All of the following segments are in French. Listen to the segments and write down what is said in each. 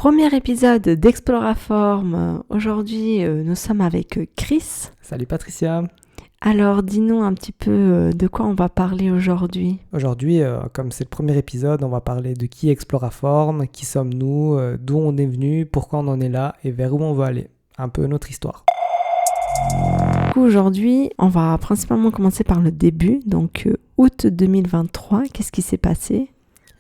Premier épisode d'Exploraform. Aujourd'hui, nous sommes avec Chris. Salut Patricia. Alors, dis-nous un petit peu de quoi on va parler aujourd'hui. Aujourd'hui, comme c'est le premier épisode, on va parler de qui est Exploraform, qui sommes-nous, d'où on est venu, pourquoi on en est là et vers où on veut aller. Un peu notre histoire. Du coup, aujourd'hui, on va principalement commencer par le début, donc août 2023. Qu'est-ce qui s'est passé ?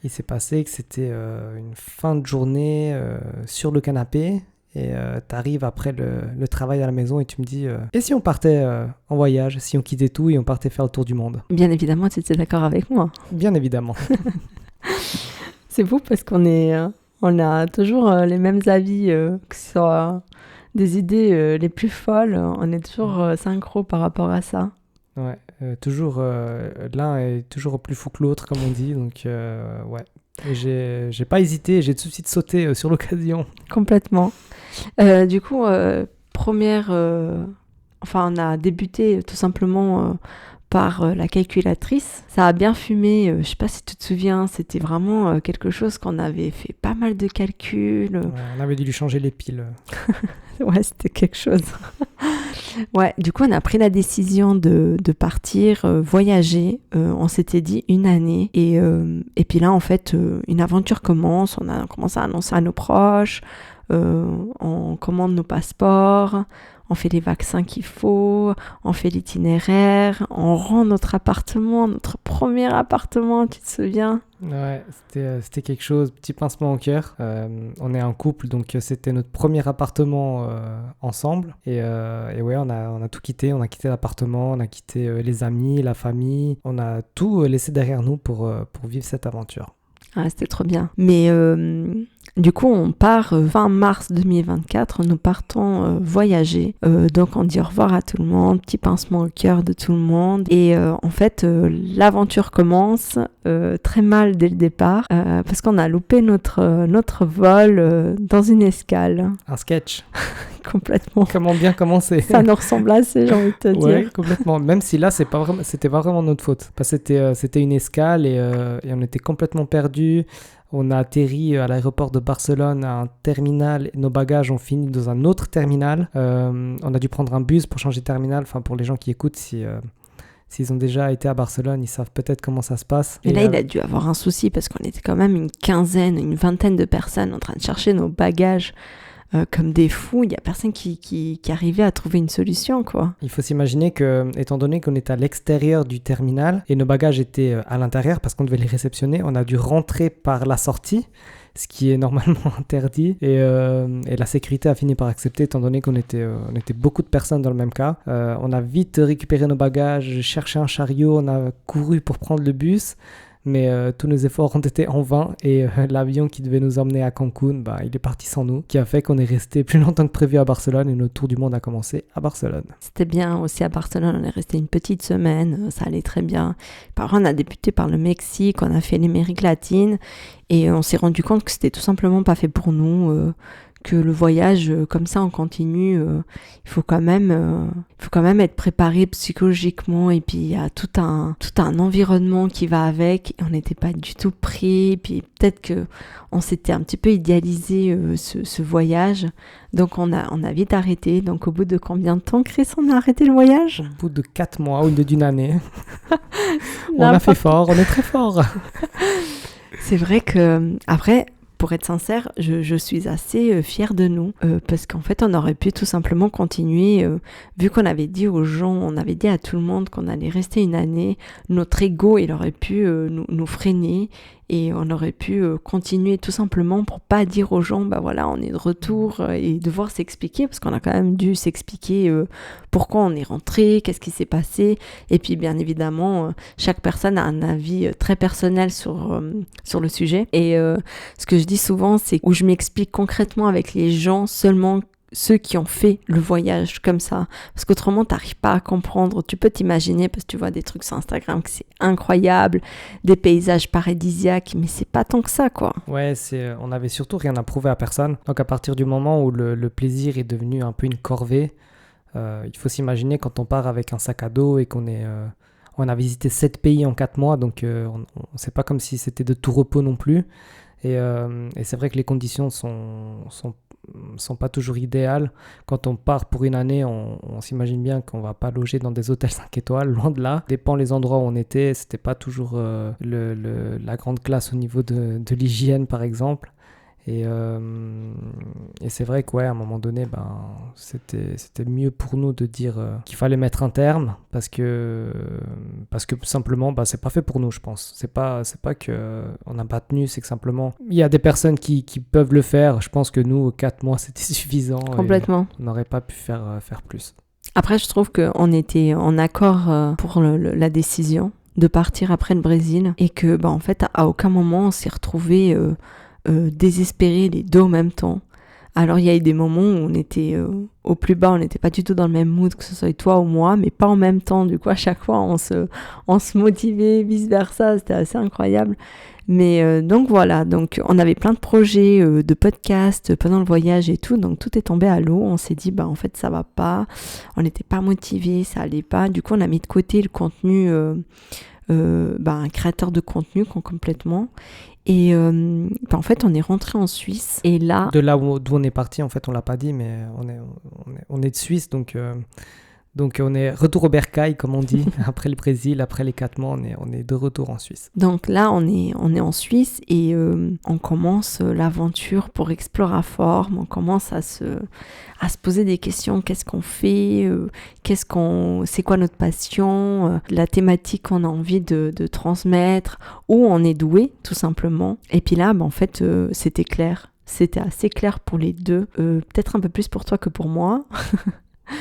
Il s'est passé que c'était une fin de journée sur le canapé et t'arrives après le travail à la maison et tu me dis et si on partait en voyage, si on quittait tout et on partait faire le tour du monde ? Bien évidemment, tu étais d'accord avec moi. Bien évidemment. C'est fou parce qu'on a toujours les mêmes avis, que ce soit des idées les plus folles, on est toujours synchro par rapport à ça. Ouais, toujours l'un est toujours plus fou que l'autre comme on dit, donc ouais. Et j'ai pas hésité, j'ai tout de suite sauté sur l'occasion. Complètement. Du coup, on a débuté tout simplement par la calculatrice. Ça a bien fumé, je sais pas si tu te souviens, c'était vraiment quelque chose qu'on avait fait pas mal de calculs. Ouais, on avait dû lui changer les piles. Ouais, c'était quelque chose. Ouais, du coup, on a pris la décision de partir voyager. On s'était dit une année. Et puis là, en fait, une aventure commence. On a commencé à annoncer à nos proches. On commande nos passeports. On fait les vaccins qu'il faut. On fait l'itinéraire. On rend notre appartement, notre premier appartement, tu te souviens ? Ouais, c'était quelque chose, petit pincement au cœur. On est un couple, donc c'était notre premier appartement ensemble. Et ouais, on a tout quitté. On a quitté l'appartement, on a quitté les amis, la famille. On a tout laissé derrière nous pour vivre cette aventure. Ah, c'était trop bien. Mais du coup, on part 20 mars 2024. Nous partons voyager. Donc, on dit au revoir à tout le monde. Petit pincement au cœur de tout le monde. Et en fait, l'aventure commence très mal dès le départ parce qu'on a loupé notre vol dans une escale. Un sketch. Complètement. Comment bien commencer. Ça nous ressemble assez, j'ai envie de te dire. Ouais, complètement. Même si là, c'était pas vraiment notre faute. Parce que c'était une escale et on était complètement perdus. On a atterri à l'aéroport de Barcelone à un terminal. Nos bagages ont fini dans un autre terminal. On a dû prendre un bus pour changer de terminal. Enfin, pour les gens qui écoutent, s'ils ont déjà été à Barcelone, ils savent peut-être comment ça se passe. Et là, il a dû avoir un souci parce qu'on était quand même une vingtaine de personnes en train de chercher nos bagages. Comme des fous, il n'y a personne qui arrivait à trouver une solution, quoi. Il faut s'imaginer que, étant donné qu'on était à l'extérieur du terminal et nos bagages étaient à l'intérieur parce qu'on devait les réceptionner, on a dû rentrer par la sortie, ce qui est normalement interdit. Et la sécurité a fini par accepter, étant donné qu'on était beaucoup de personnes dans le même cas. On a vite récupéré nos bagages, cherché un chariot, on a couru pour prendre le bus. Mais tous nos efforts ont été en vain et l'avion qui devait nous emmener à Cancun, il est parti sans nous, qui a fait qu'on est resté plus longtemps que prévu à Barcelone et notre tour du monde a commencé à Barcelone. C'était bien aussi à Barcelone, on est resté une petite semaine, ça allait très bien. Par contre, on a débuté par le Mexique, on a fait l'Amérique latine et on s'est rendu compte que c'était tout simplement pas fait pour nous. Que le voyage comme ça en continu, il faut quand même être préparé psychologiquement et puis il y a tout un environnement qui va avec et on n'était pas du tout prêts, puis peut-être que on s'était un petit peu idéalisé ce voyage, donc on a vite arrêté. Donc au bout de combien de temps, Chris, on a arrêté le voyage ? Au bout de 4 mois ou d'une année. On a fait fort, on est très fort. C'est vrai que après, pour être sincère, je suis assez fière de nous parce qu'en fait, on aurait pu tout simplement continuer vu qu'on avait dit aux gens, on avait dit à tout le monde qu'on allait rester une année. Notre ego, il aurait pu nous freiner et on aurait pu continuer tout simplement pour pas dire aux gens, voilà, on est de retour et devoir s'expliquer parce qu'on a quand même dû s'expliquer pourquoi on est rentré, qu'est-ce qui s'est passé. Et puis, bien évidemment, chaque personne a un avis très personnel sur le sujet. Et ce que je dis souvent, c'est où je m'explique concrètement avec les gens seulement ceux qui ont fait le voyage comme ça, parce qu'autrement t'arrives pas à comprendre. Tu peux t'imaginer parce que tu vois des trucs sur Instagram que c'est incroyable, des paysages paradisiaques, mais c'est pas tant que ça, quoi. Ouais, on avait surtout rien à prouver à personne, donc à partir du moment où le plaisir est devenu un peu une corvée, il faut s'imaginer quand on part avec un sac à dos et on a visité 7 pays en 4 mois, donc c'est pas comme si c'était de tout repos non plus. Et c'est vrai que les conditions sont pas toujours idéales. Quand on part pour une année, on s'imagine bien qu'on va pas loger dans des hôtels 5 étoiles, loin de là. Dépend les endroits où on était, c'était pas toujours la grande classe au niveau de l'hygiène, par exemple. Et c'est vrai qu'à un moment donné, c'était mieux pour nous de dire qu'il fallait mettre un terme parce que simplement, c'est pas fait pour nous, je pense. C'est pas que on n'a pas tenu, c'est que simplement, il y a des personnes qui peuvent le faire. Je pense que nous, 4 mois, c'était suffisant. Complètement. On n'aurait pas pu faire plus. Après, je trouve qu'on était en accord pour la décision de partir après le Brésil et que, en fait, à aucun moment on s'est retrouvés désespérés les deux en même temps. Alors il y a eu des moments où on était au plus bas, on n'était pas du tout dans le même mood, que ce soit toi ou moi, mais pas en même temps. Du coup, à chaque fois, on se motivait, vice versa. C'était assez incroyable. Mais donc voilà, donc on avait plein de projets de podcasts pendant le voyage et tout, donc tout est tombé à l'eau. On s'est dit en fait ça va pas, on n'était pas motivés, ça allait pas. Du coup on a mis de côté le contenu, un créateur de contenu complètement. Et en fait, on est rentré en Suisse. Et là... De là d'où on est parti, en fait, on l'a pas dit, mais on est de Suisse, donc on est retour au bercail, comme on dit, après le Brésil, après les 4 mois, on est de retour en Suisse. Donc là, on est en Suisse et on commence l'aventure pour Exploraform. On commence à se poser des questions. Qu'est-ce qu'on fait ? C'est quoi notre passion ? La thématique qu'on a envie de transmettre ? Où on est doué, tout simplement. Et puis là, en fait, c'était clair. C'était assez clair pour les deux. Peut-être un peu plus pour toi que pour moi.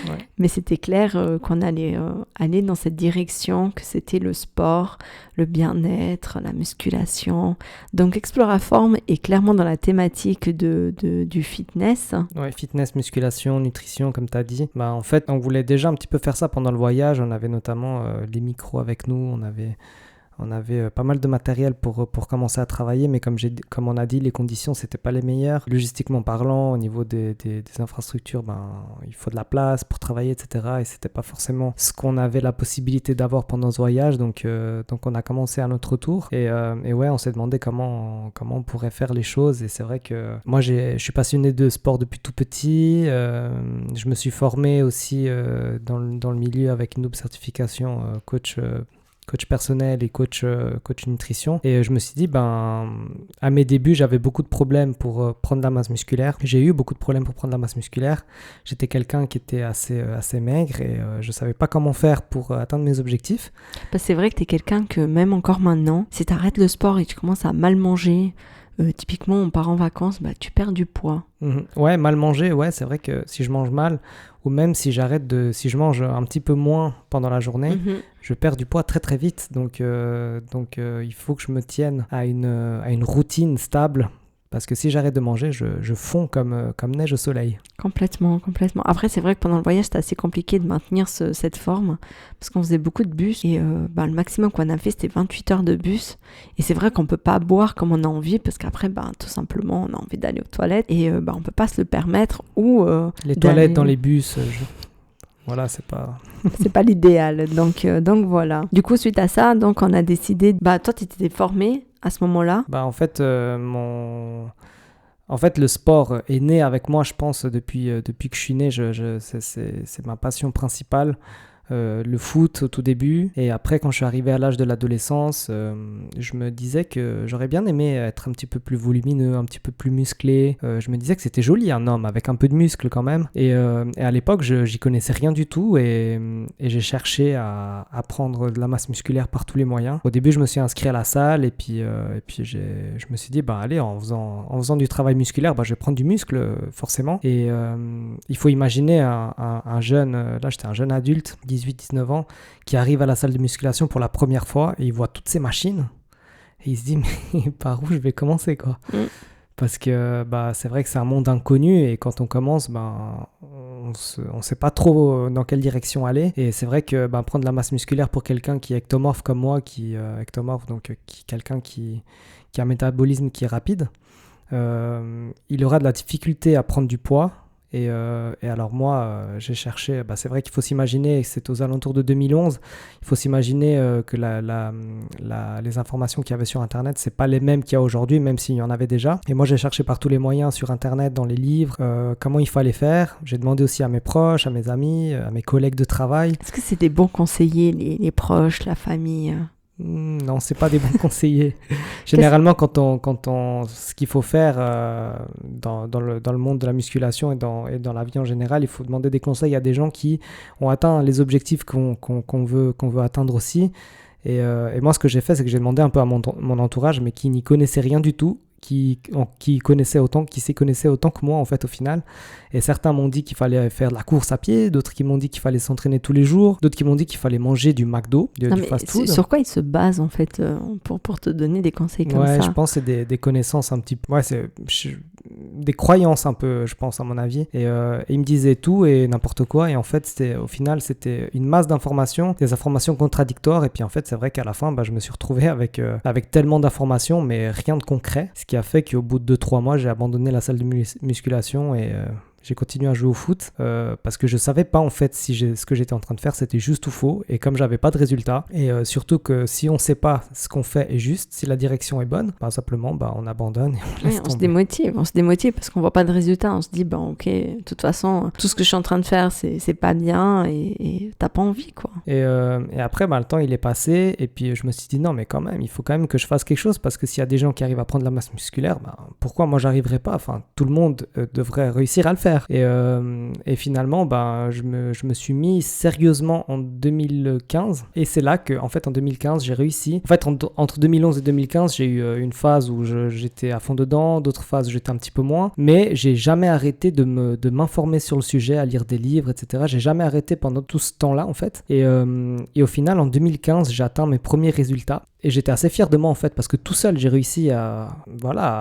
Ouais. Mais c'était clair qu'on allait aller dans cette direction, que c'était le sport, le bien-être, la musculation. Donc Exploraform est clairement dans la thématique du fitness. Ouais, fitness, musculation, nutrition, comme tu as dit. En fait, on voulait déjà un petit peu faire ça pendant le voyage. On avait notamment les micros avec nous, on avait pas mal de matériel pour commencer à travailler, mais comme on a dit, les conditions, c'était pas les meilleures. Logistiquement parlant, au niveau des infrastructures, il faut de la place pour travailler, etc. Et c'était pas forcément ce qu'on avait la possibilité d'avoir pendant ce voyage. Donc on a commencé à notre tour. Et on s'est demandé comment on pourrait faire les choses. Et c'est vrai que moi, je suis passionné de sport depuis tout petit. Je me suis formé aussi dans le milieu avec une double certification coach personnel et coach nutrition. Et je me suis dit, à mes débuts, j'avais beaucoup de problèmes pour prendre de la masse musculaire. J'ai eu beaucoup de problèmes pour prendre de la masse musculaire. J'étais quelqu'un qui était assez maigre et je savais pas comment faire pour atteindre mes objectifs. C'est vrai que tu es quelqu'un que même encore maintenant, si tu arrêtes le sport et tu commences à mal manger, typiquement on part en vacances, tu perds du poids. Ouais, mal manger, ouais, c'est vrai que si je mange mal, ou même si je mange un petit peu moins pendant la journée, je perds du poids très très vite. Donc il faut que je me tienne à une routine stable. Parce que si j'arrête de manger, je fonds comme neige au soleil. Complètement. Après, c'est vrai que pendant le voyage, c'était assez compliqué de maintenir cette forme parce qu'on faisait beaucoup de bus et le maximum qu'on a fait, c'était 28 heures de bus. Et c'est vrai qu'on peut pas boire comme on a envie parce qu'après, tout simplement, on a envie d'aller aux toilettes et on peut pas se le permettre ou... les toilettes dans les bus... Voilà, c'est pas l'idéal. Donc voilà. Du coup, suite à ça, donc on a décidé... toi, tu étais formé à ce moment-là. En fait, le sport est né avec moi, je pense, depuis que je suis né. C'est ma passion principale. Le foot au tout début, et après quand je suis arrivé à l'âge de l'adolescence, je me disais que j'aurais bien aimé être un petit peu plus volumineux, un petit peu plus musclé. Je me disais que c'était joli un homme avec un peu de muscle quand même, et à l'époque j'y connaissais rien du tout, et j'ai cherché à prendre de la masse musculaire par tous les moyens. Au début je me suis inscrit à la salle, et puis je me suis dit allez, en faisant du travail musculaire, je vais prendre du muscle forcément. Et il faut imaginer un jeune, là j'étais un jeune adulte, 18-19 ans, qui arrive à la salle de musculation pour la première fois et il voit toutes ces machines et il se dit mais par où je vais commencer quoi. Parce que c'est vrai que c'est un monde inconnu et quand on commence on sait pas trop dans quelle direction aller, et c'est vrai que prendre de la masse musculaire pour quelqu'un qui est ectomorphe comme moi, quelqu'un qui a un métabolisme qui est rapide, il aura de la difficulté à prendre du poids. Et alors moi, j'ai cherché, c'est vrai qu'il faut s'imaginer, c'est aux alentours de 2011, il faut s'imaginer que les informations qu'il y avait sur Internet, c'est pas les mêmes qu'il y a aujourd'hui, même s'il y en avait déjà. Et moi, j'ai cherché par tous les moyens sur Internet, dans les livres, comment il fallait faire. J'ai demandé aussi à mes proches, à mes amis, à mes collègues de travail. Est-ce que c'est des bons conseillers, les proches, la famille? Non, c'est pas des bons conseillers. Généralement, ce qu'il faut faire dans le monde de la musculation et dans la vie en général, il faut demander des conseils à des gens qui ont atteint les objectifs qu'on veut atteindre aussi. Et moi, ce que j'ai fait, c'est que j'ai demandé un peu à mon entourage, mais qui n'y connaissait rien du tout, qui s'y connaissait autant que moi en fait au final. Et certains m'ont dit qu'il fallait faire de la course à pied, d'autres qui m'ont dit qu'il fallait s'entraîner tous les jours, d'autres qui m'ont dit qu'il fallait manger du McDo, du fast-food. Sur quoi ils se basent en fait pour te donner des conseils comme ça? Ouais, je pense que c'est des connaissances un petit peu... Ouais, c'est des croyances un peu, je pense, à mon avis. Et ils me disaient tout et n'importe quoi. Et en fait, au final, c'était une masse d'informations, des informations contradictoires. Et puis en fait, c'est vrai qu'à la fin, je me suis retrouvé avec tellement d'informations, mais rien de concret. Ce qui a fait qu'au bout de 2-3 mois, j'ai abandonné la salle de musculation et j'ai continué à jouer au foot parce que je savais pas en fait si ce que j'étais en train de faire c'était juste ou faux, et comme j'avais pas de résultat, et surtout que si on sait pas ce qu'on fait est juste, si la direction est bonne, simplement on abandonne et on laisse tomber. On se démotive parce qu'on voit pas de résultat, on se dit ok, de toute façon tout ce que je suis en train de faire c'est pas bien, et t'as pas envie quoi. Et après le temps il est passé, et puis je me suis dit non mais quand même il faut quand même que je fasse quelque chose, parce que s'il y a des gens qui arrivent à prendre la masse musculaire, pourquoi moi j'arriverai pas? Enfin, tout le monde devrait réussir à le faire. Et finalement, je me suis mis sérieusement en 2015. Et c'est là que, en fait, en 2015, j'ai réussi. En fait, entre 2011 et 2015, j'ai eu une phase où j'étais à fond dedans, d'autres phases où j'étais un petit peu moins. Mais j'ai jamais arrêté de m'informer sur le sujet, à lire des livres, etc. J'ai jamais arrêté pendant tout ce temps-là, en fait. Et au final, en 2015, j'ai atteint mes premiers résultats. Et j'étais assez fier de moi en fait, parce que tout seul j'ai réussi à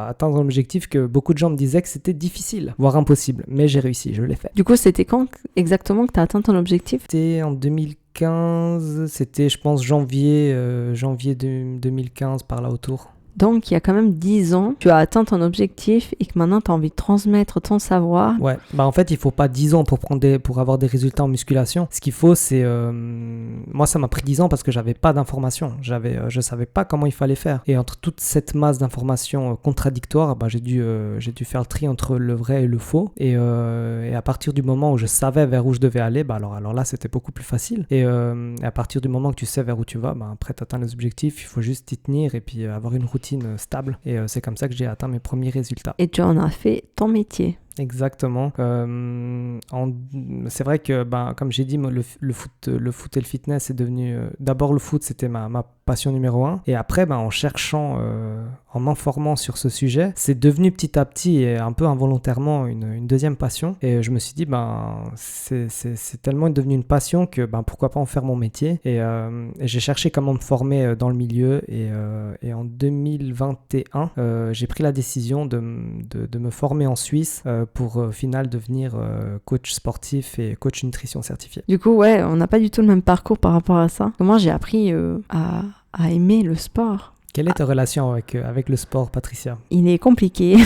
atteindre un objectif que beaucoup de gens me disaient que c'était difficile, voire impossible, mais j'ai réussi, je l'ai fait. Du coup, c'était quand exactement que tu as atteint ton objectif? C'était en 2015, c'était je pense janvier 2015 par là autour. Donc, il y a quand même 10 ans, tu as atteint ton objectif et que maintenant, tu as envie de transmettre ton savoir. Ouais, en fait, il faut pas 10 ans pour avoir des résultats en musculation. Ce qu'il faut, c'est... moi, ça m'a pris 10 ans parce que j'avais pas d'informations. Je savais pas comment il fallait faire. Et entre toute cette masse d'informations contradictoires, j'ai dû faire le tri entre le vrai et le faux. Et à partir du moment où je savais vers où je devais aller, alors là, c'était beaucoup plus facile. Et à partir du moment que tu sais vers où tu vas, après, tu atteins les objectifs, il faut juste t'y tenir et puis avoir une routine stable, et c'est comme ça que j'ai atteint mes premiers résultats. Et tu en as fait ton métier. Exactement. C'est vrai que, comme j'ai dit, le foot et le fitness est devenu... d'abord, le foot, c'était ma passion numéro 1. Et après, en cherchant, en m'informant sur ce sujet, c'est devenu petit à petit et un peu involontairement une deuxième passion. Et je me suis dit, c'est tellement devenu une passion que pourquoi pas en faire mon métier. Et j'ai cherché comment me former dans le milieu. Et en 2021, j'ai pris la décision de me former en Suisse pour au final devenir coach sportif et coach nutrition certifié. Du coup, ouais, on n'a pas du tout le même parcours par rapport à ça. Moi, j'ai appris à aimer le sport. Quelle est ta relation avec le sport, Patricia? Il est compliqué.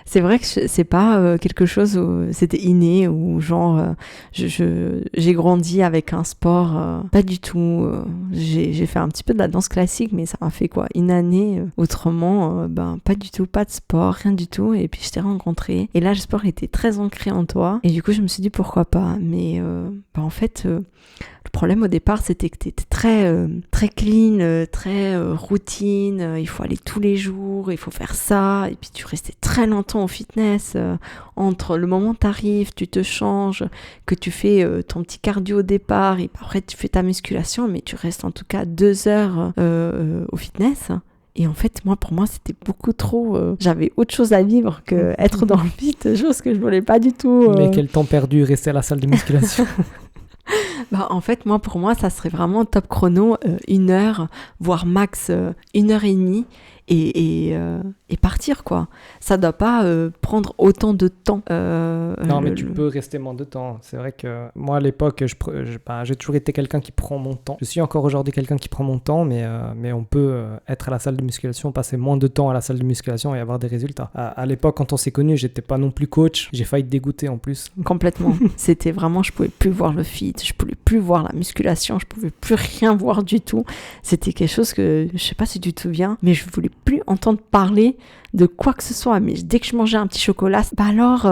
C'est vrai que c'est pas quelque chose où c'était inné, ou genre j'ai grandi avec un sport, pas du tout. J'ai fait un petit peu de la danse classique, mais ça m'a fait quoi, une année. Autrement, pas du tout, pas de sport, rien du tout. Et puis je t'ai rencontré. Et là, le sport était très ancré en toi. Et du coup, je me suis dit pourquoi pas. Mais en fait, le problème au départ, c'était que t'étais très clean, très routine. Il faut aller tous les jours, il faut faire ça. Et puis tu restais très longtemps au fitness. Entre le moment où t'arrives, tu te changes, que tu fais ton petit cardio au départ, et après tu fais ta musculation, mais tu restes en tout cas 2 heures au fitness. Et en fait, pour moi, c'était beaucoup trop... j'avais autre chose à vivre que être dans le fit, chose que je voulais pas du tout. Mais quel temps perdu, rester à la salle de musculation. En fait, pour moi, ça serait vraiment top chrono, 1 heure, voire max 1 heure et demie. et partir, quoi. Ça doit pas prendre autant de temps. Non, mais tu peux rester moins de temps. C'est vrai que moi, à l'époque, j'ai toujours été quelqu'un qui prend mon temps. Je suis encore aujourd'hui quelqu'un qui prend mon temps, mais on peut être à la salle de musculation, passer moins de temps à la salle de musculation et avoir des résultats. À l'époque, quand on s'est connus, j'étais pas non plus coach. J'ai failli te dégoûter en plus. Complètement. C'était vraiment, je pouvais plus voir le fit, je pouvais plus voir la musculation, je pouvais plus rien voir du tout. C'était quelque chose que, je sais pas si tu te souviens, mais je voulais plus entendre parler de quoi que ce soit. Mais dès que je mangeais un petit chocolat, bah alors...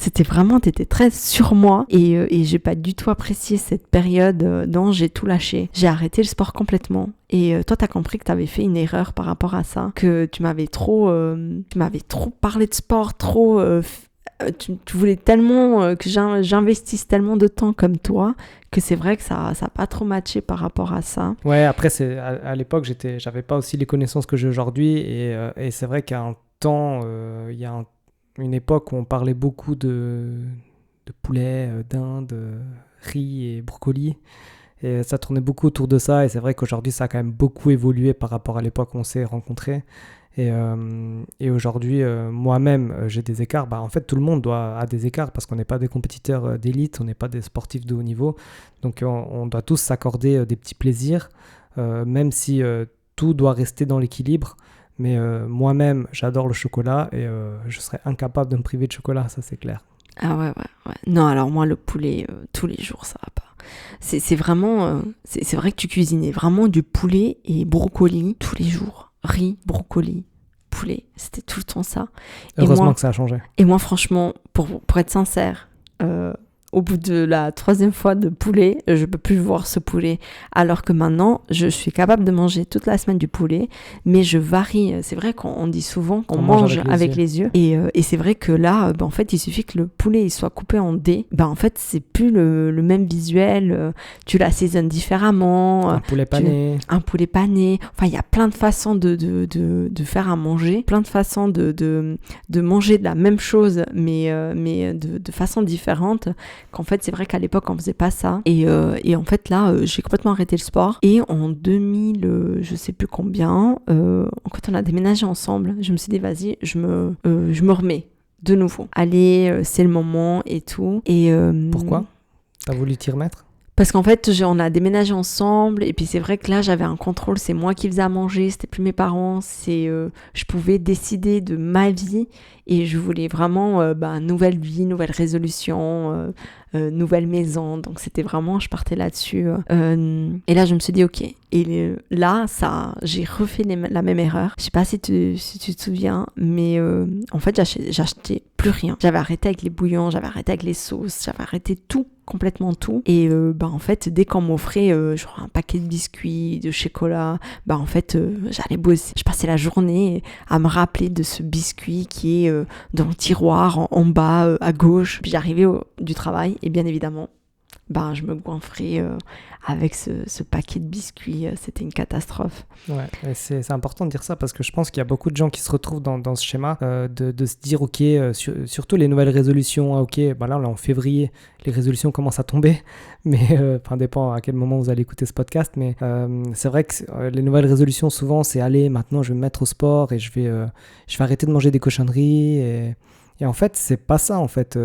C'était vraiment, t'étais très sur moi et j'ai pas du tout apprécié cette période dont j'ai tout lâché. J'ai arrêté le sport complètement. Et toi, t'as compris que t'avais fait une erreur par rapport à ça, que tu m'avais trop parlé de sport, tu voulais tellement que j'investisse tellement de temps comme toi, que c'est vrai que ça a pas trop matché par rapport à ça. Ouais, après, à l'époque, j'avais pas aussi les connaissances que j'ai aujourd'hui et c'est vrai qu'à un temps, il y a une époque où on parlait beaucoup de poulet, dinde, riz et brocoli. Et ça tournait beaucoup autour de ça. Et c'est vrai qu'aujourd'hui, ça a quand même beaucoup évolué par rapport à l'époque où on s'est rencontrés. Et aujourd'hui, moi-même, j'ai des écarts. Bah, en fait, tout le monde a des écarts parce qu'on n'est pas des compétiteurs d'élite, on n'est pas des sportifs de haut niveau. Donc, on doit tous s'accorder des petits plaisirs, même si tout doit rester dans l'équilibre. Mais moi-même, j'adore le chocolat et je serais incapable de me priver de chocolat, ça c'est clair. Ah ouais. Non, alors moi, le poulet, tous les jours, ça va pas. C'est vraiment... c'est vrai que tu cuisinais vraiment du poulet et brocoli tous les jours. Riz, brocoli, poulet, c'était tout le temps ça. Heureusement que ça a changé. Et moi, franchement, pour être sincère... au bout de la 3e fois de poulet, je peux plus voir ce poulet. Alors que maintenant, je suis capable de manger toute la semaine du poulet, mais je varie. C'est vrai qu'on dit souvent qu'on mange avec les yeux. Et c'est vrai que là, en fait, il suffit que le poulet il soit coupé en dés. En fait, c'est plus le même visuel. Tu l'assaisonnes différemment. Un poulet pané. Un poulet pané. Enfin, il y a plein de façons de faire à manger. Plein de façons de manger de la même chose, mais de façon différente. Qu'en fait, c'est vrai qu'à l'époque, on faisait pas ça. Et en fait, là, j'ai complètement arrêté le sport. Et en 2000, je sais plus combien, quand on a déménagé ensemble, je me suis dit, vas-y, je me remets de nouveau. Allez, c'est le moment et tout. Et pourquoi ? T'as voulu t'y remettre ? Parce qu'en fait, on a déménagé ensemble et puis c'est vrai que là, j'avais un contrôle. C'est moi qui faisais à manger, c'était plus mes parents. Je pouvais décider de ma vie et je voulais vraiment nouvelle vie, nouvelle résolution, nouvelle maison. Donc c'était vraiment, je partais là-dessus. Et là, je me suis dit, ok. Et là, j'ai refait la même erreur. Je sais pas si tu te souviens, mais en fait, j'achetais plus rien. J'avais arrêté avec les bouillons, j'avais arrêté avec les sauces, j'avais arrêté tout. Complètement tout. Et en fait, dès qu'on m'offrait genre un paquet de biscuits, de chocolat, en fait, j'allais bosser. Je passais la journée à me rappeler de ce biscuit qui est dans le tiroir en bas à gauche. Puis j'arrivais du travail et bien évidemment, je me goinfrais avec ce paquet de biscuits. C'était une catastrophe. Ouais, et c'est important de dire ça parce que je pense qu'il y a beaucoup de gens qui se retrouvent dans ce schéma de se dire, ok, surtout les nouvelles résolutions, là on est en février, les résolutions commencent à tomber, mais dépend à quel moment vous allez écouter ce podcast, mais c'est vrai que les nouvelles résolutions souvent c'est allez, maintenant je vais me mettre au sport et je vais arrêter de manger des cochonneries et en fait c'est pas ça en fait,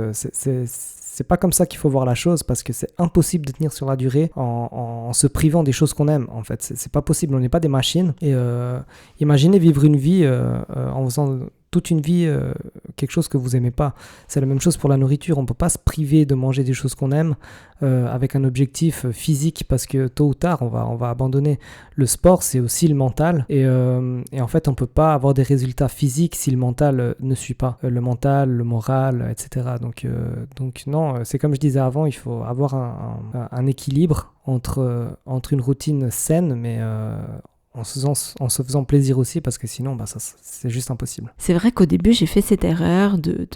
c'est pas comme ça qu'il faut voir la chose parce que c'est impossible de tenir sur la durée en se privant des choses qu'on aime. En fait, c'est pas possible. On n'est pas des machines. Et imaginez vivre une vie en faisant toute une vie quelque chose que vous aimez pas. C'est la même chose pour la nourriture. On peut pas se priver de manger des choses qu'on aime avec un objectif physique parce que tôt ou tard on va abandonner. Le sport c'est aussi le mental et en fait on peut pas avoir des résultats physiques si le mental ne suit pas. Le mental, le moral, etc. Donc non, c'est comme je disais avant, il faut avoir un équilibre entre une routine saine mais en se faisant plaisir aussi parce que sinon c'est juste impossible. C'est vrai qu'au début j'ai fait cette erreur de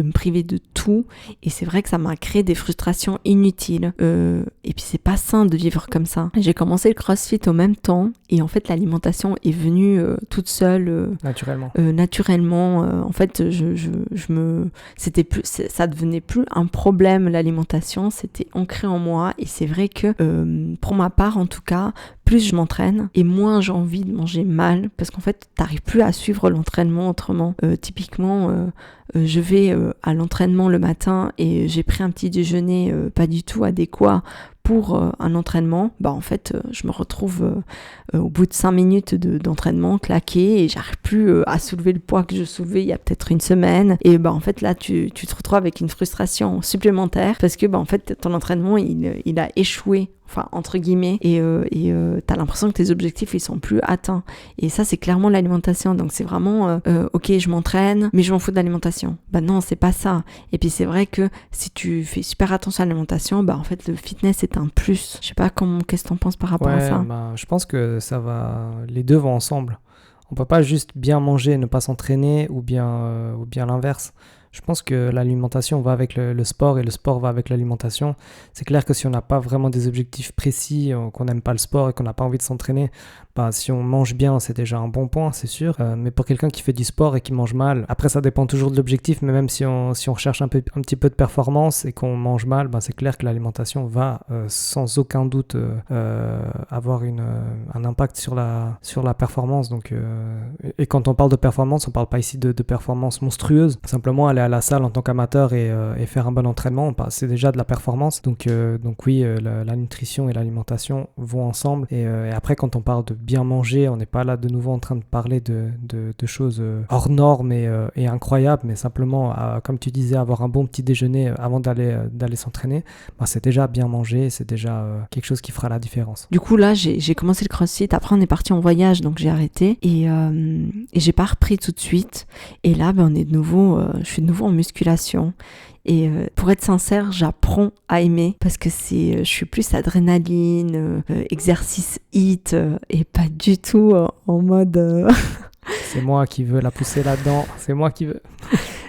me priver de tout et c'est vrai que ça m'a créé des frustrations inutiles et puis c'est pas sain de vivre comme ça. J'ai commencé le CrossFit au même temps et en fait l'alimentation est venue toute seule naturellement. En fait ça devenait plus un problème l'alimentation, c'était ancré en moi et c'est vrai que pour ma part en tout cas, plus je m'entraîne et moins j'ai envie de manger mal parce qu'en fait, t'arrives plus à suivre l'entraînement autrement. Typiquement, je vais à l'entraînement le matin et j'ai pris un petit déjeuner pas du tout adéquat pour un entraînement, en fait, je me retrouve au bout de 5 minutes d'entraînement claqué et j'arrive plus à soulever le poids que je soulevais il y a peut-être une semaine. Et en fait, là, tu te retrouves avec une frustration supplémentaire parce que en fait, ton entraînement, il a échoué. Enfin, entre guillemets, et t'as l'impression que tes objectifs, ils sont plus atteints. Et ça, c'est clairement l'alimentation. Donc, c'est vraiment, ok, je m'entraîne, mais je m'en fous de l'alimentation. Non, c'est pas ça. Et puis, c'est vrai que si tu fais super attention à l'alimentation, en fait, le fitness est un plus. Je sais pas qu'est-ce que t'en penses par rapport à ça. Je pense que les deux vont ensemble. On peut pas juste bien manger et ne pas s'entraîner ou bien l'inverse. Je pense que l'alimentation va avec le sport et le sport va avec l'alimentation. C'est clair que si on n'a pas vraiment des objectifs précis, qu'on n'aime pas le sport et qu'on n'a pas envie de s'entraîner, si on mange bien, c'est déjà un bon point, c'est sûr. Mais pour quelqu'un qui fait du sport et qui mange mal, après ça dépend toujours de l'objectif, mais même si on recherche un petit peu de performance et qu'on mange mal, c'est clair que l'alimentation va sans aucun doute avoir un impact sur la performance. Donc, et quand on parle de performance, on ne parle pas ici de performance monstrueuse. Simplement aller à la salle en tant qu'amateur et faire un bon entraînement, c'est déjà de la performance. Donc oui, la nutrition et l'alimentation vont ensemble. Et après, quand on parle de bien manger, on n'est pas là de nouveau en train de parler de choses hors normes et incroyables, mais simplement, comme tu disais, avoir un bon petit déjeuner avant d'aller s'entraîner, c'est déjà bien manger, c'est déjà quelque chose qui fera la différence. Du coup, là, j'ai commencé le CrossFit, après on est parti en voyage, donc j'ai arrêté et j'ai pas repris tout de suite. Et là, je suis de nouveau en musculation. Et pour être sincère, j'apprends à aimer parce que je suis plus adrénaline, exercice HIIT et pas du tout en mode... C'est moi qui veux la pousser là-dedans, c'est moi qui veux.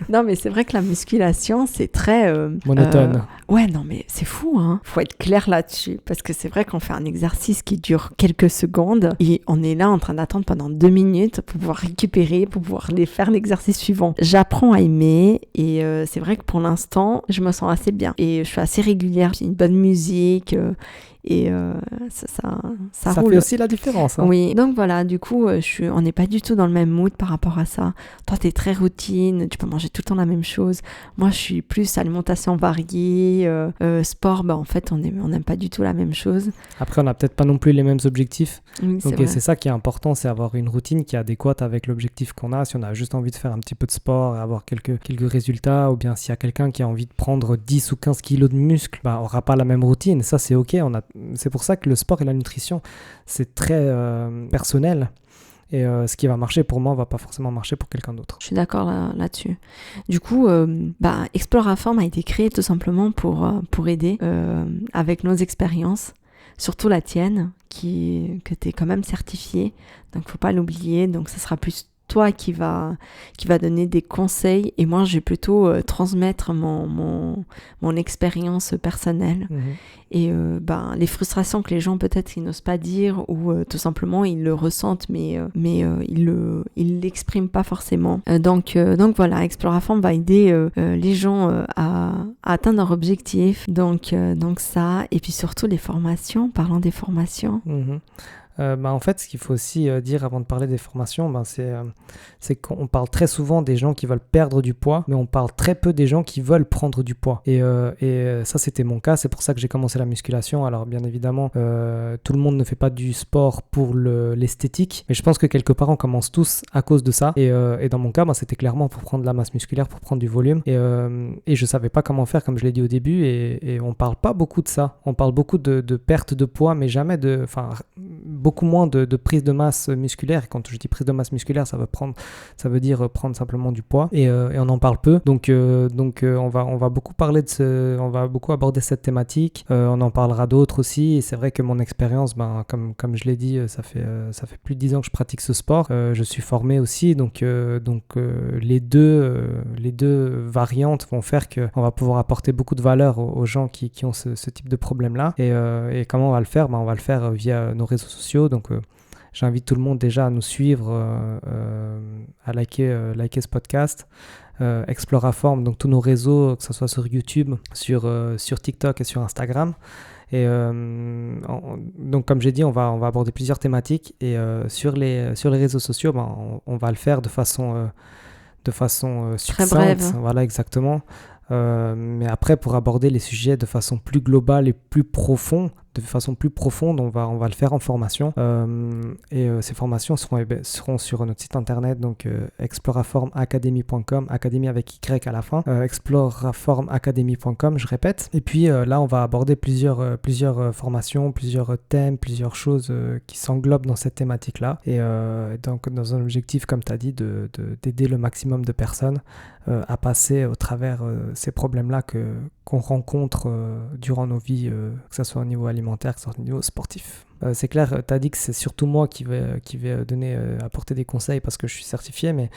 Non, mais c'est vrai que la musculation, c'est très... monotone. Ouais, non, mais c'est fou, hein. Faut être clair là-dessus. Parce que c'est vrai qu'on fait un exercice qui dure quelques secondes et on est là en train d'attendre pendant 2 minutes pour pouvoir récupérer, pour pouvoir faire l'exercice suivant. J'apprends à aimer et c'est vrai que pour l'instant, je me sens assez bien. Et je suis assez régulière, j'ai une bonne musique... Et ça roule. Fait aussi la différence. Hein. Oui, donc voilà, du coup, on n'est pas du tout dans le même mood par rapport à ça. Toi, t'es très routine, tu peux manger tout le temps la même chose. Moi, je suis plus alimentation variée, sport, en fait, on n'aime pas du tout la même chose. Après, on n'a peut-être pas non plus les mêmes objectifs. Oui, donc c'est ça qui est important, c'est avoir une routine qui est adéquate avec l'objectif qu'on a. Si on a juste envie de faire un petit peu de sport et avoir quelques résultats, ou bien s'il y a quelqu'un qui a envie de prendre 10 ou 15 kilos de muscles, on n'aura pas la même routine. Ça, c'est OK, c'est pour ça que le sport et la nutrition, c'est très personnel. Et ce qui va marcher pour moi va pas forcément marcher pour quelqu'un d'autre. Je suis d'accord là-dessus. Du coup, Exploraform a été créé tout simplement pour aider avec nos expériences, surtout la tienne, que tu es quand même certifiée. Donc, faut pas l'oublier. Donc, ça sera plus toi qui va donner des conseils et moi je vais plutôt transmettre mon expérience personnelle. Et les frustrations que les gens peut-être ils n'osent pas dire ou tout simplement ils le ressentent mais ils l'expriment pas forcément. Donc voilà, Exploraform va aider les gens à atteindre leur objectif. Donc ça, et puis surtout les formations, parlant des formations. En fait, ce qu'il faut aussi dire avant de parler des formations, c'est qu'on parle très souvent des gens qui veulent perdre du poids, mais on parle très peu des gens qui veulent prendre du poids. Et ça, c'était mon cas. C'est pour ça que j'ai commencé la musculation. Alors, bien évidemment, tout le monde ne fait pas du sport pour l'esthétique, mais je pense que quelque part, on commence tous à cause de ça. Et dans mon cas, c'était clairement pour prendre de la masse musculaire, pour prendre du volume. Et je savais pas comment faire, comme je l'ai dit au début. Et on parle pas beaucoup de ça. On parle beaucoup de perte de poids, mais jamais beaucoup moins de prise de masse musculaire. Et quand je dis prise de masse musculaire, ça veut dire prendre simplement du poids. Et on en parle peu. Donc on va beaucoup parler on va beaucoup aborder cette thématique. On en parlera d'autres aussi. Et c'est vrai que mon expérience, comme je l'ai dit, ça fait plus de 10 ans que je pratique ce sport. Je suis formé aussi. Donc les deux variantes vont faire qu'on va pouvoir apporter beaucoup de valeur aux gens qui ont ce type de problème-là. Et comment on va le faire? On va le faire via nos réseaux sociaux. Donc j'invite tout le monde déjà à nous suivre, à liker ce podcast. Exploraform, donc tous nos réseaux, que ce soit sur YouTube, sur TikTok et sur Instagram. Et donc comme j'ai dit, on va aborder plusieurs thématiques et sur les réseaux sociaux, on va le faire de façon Très succincte. brève. Voilà, exactement. Mais après, pour aborder les sujets de façon plus globale et plus profonde, on va le faire en formation. Ces formations seront sur notre site internet, donc exploraformacademy.com, académie avec Y à la fin, exploraformacademy.com, je répète. Et puis là, on va aborder plusieurs formations, plusieurs thèmes, plusieurs choses qui s'englobent dans cette thématique-là. Et donc, dans un objectif, comme tu as dit, d'aider le maximum de personnes à passer au travers ces problèmes-là qu'on rencontre durant nos vies, que ce soit au niveau alimentaire, que ce soit au niveau sportif. C'est clair, tu as dit que c'est surtout moi qui vais apporter des conseils parce que je suis certifié, mais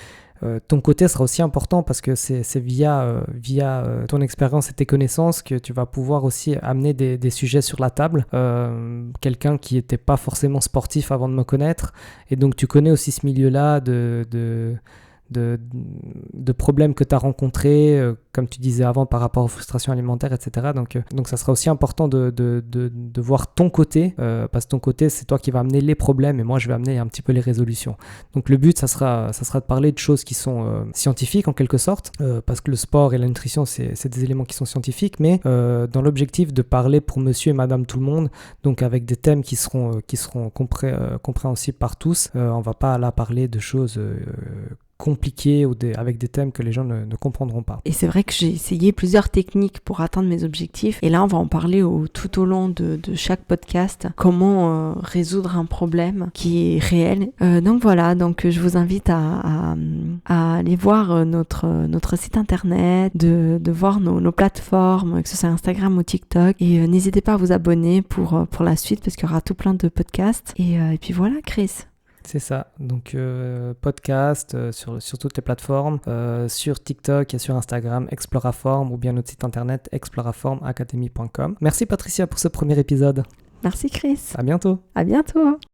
ton côté sera aussi important parce que c'est via ton expérience et tes connaissances que tu vas pouvoir aussi amener des sujets sur la table. Quelqu'un qui n'était pas forcément sportif avant de me connaître, et donc tu connais aussi ce milieu-là de problèmes que tu as rencontrés, comme tu disais avant, par rapport aux frustrations alimentaires, etc. Donc ça sera aussi important de voir ton côté, parce que ton côté, c'est toi qui vas amener les problèmes et moi, je vais amener un petit peu les résolutions. Donc le but, ça sera de parler de choses qui sont scientifiques en quelque sorte, parce que le sport et la nutrition, c'est des éléments qui sont scientifiques, mais dans l'objectif de parler pour monsieur et madame tout le monde, donc avec des thèmes qui seront compréhensibles par tous. On va pas là parler de choses compliqués ou avec des thèmes que les gens ne comprendront pas. Et c'est vrai que j'ai essayé plusieurs techniques pour atteindre mes objectifs, et là on va en parler tout au long de chaque podcast, comment résoudre un problème qui est réel. Donc voilà, donc je vous invite à aller voir notre site internet, de voir nos plateformes, que ce soit Instagram ou TikTok, et n'hésitez pas à vous abonner pour la suite parce qu'il y aura tout plein de podcasts, et puis voilà, Chris. C'est ça, donc podcast sur toutes les plateformes, sur TikTok et sur Instagram, Exploraform, ou bien notre site internet exploraformacademy.com. Merci Patricia pour ce premier épisode. Merci Chris. À bientôt. À bientôt.